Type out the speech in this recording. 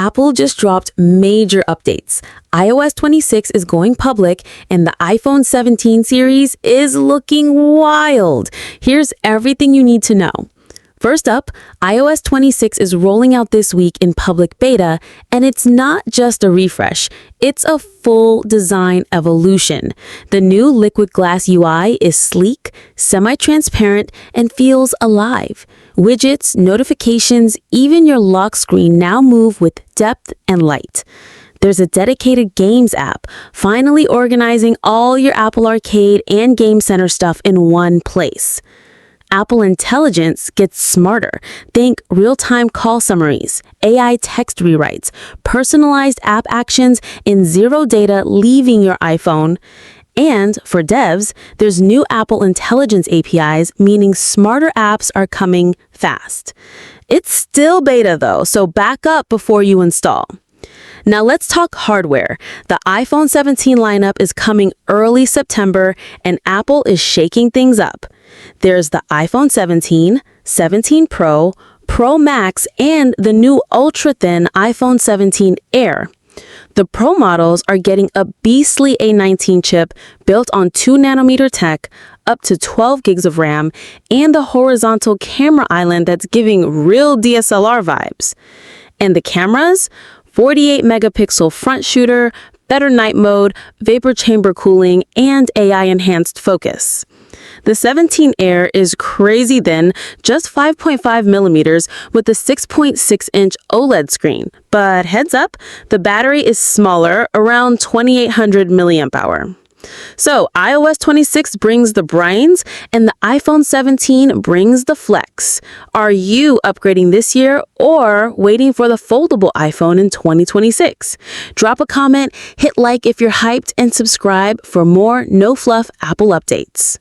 Apple just dropped major updates. iOS 26 is going public, and the iPhone 17 series is looking wild. Here's everything you need to know. First up, iOS 26 is rolling out this week in public beta, and it's not just a refresh, it's a full design evolution. The new Liquid Glass UI is sleek, semi-transparent, and feels alive. Widgets, notifications, even your lock screen now move with depth and light. There's a dedicated Games app, finally organizing all your Apple Arcade and Game Center stuff in one place. Apple Intelligence gets smarter. Think real-time call summaries, AI text rewrites, personalized app actions, and zero data leaving your iPhone. And for devs, there's new Apple Intelligence APIs, meaning smarter apps are coming fast. It's still beta though, so back up before you install. Now let's talk hardware. The iPhone 17 lineup is coming early September, and Apple is shaking things up. There's the iPhone 17, 17 Pro, Pro Max, and the new ultra-thin iPhone 17 Air. The Pro models are getting a beastly A19 chip built on 2nm tech, up to 12 gigs of RAM, and the horizontal camera island that's giving real DSLR vibes. And the cameras? 48-megapixel front shooter, better night mode, vapor chamber cooling, and AI-enhanced focus. The 17 Air is crazy thin, just 5.5 millimeters with a 6.6-inch OLED screen. But heads up, the battery is smaller, around 2800 milliamp hour. So iOS 26 brings the brains, and the iPhone 17 brings the flex. Are you upgrading this year or waiting for the foldable iPhone in 2026? Drop a comment, hit like if you're hyped, and subscribe for more no-fluff Apple updates.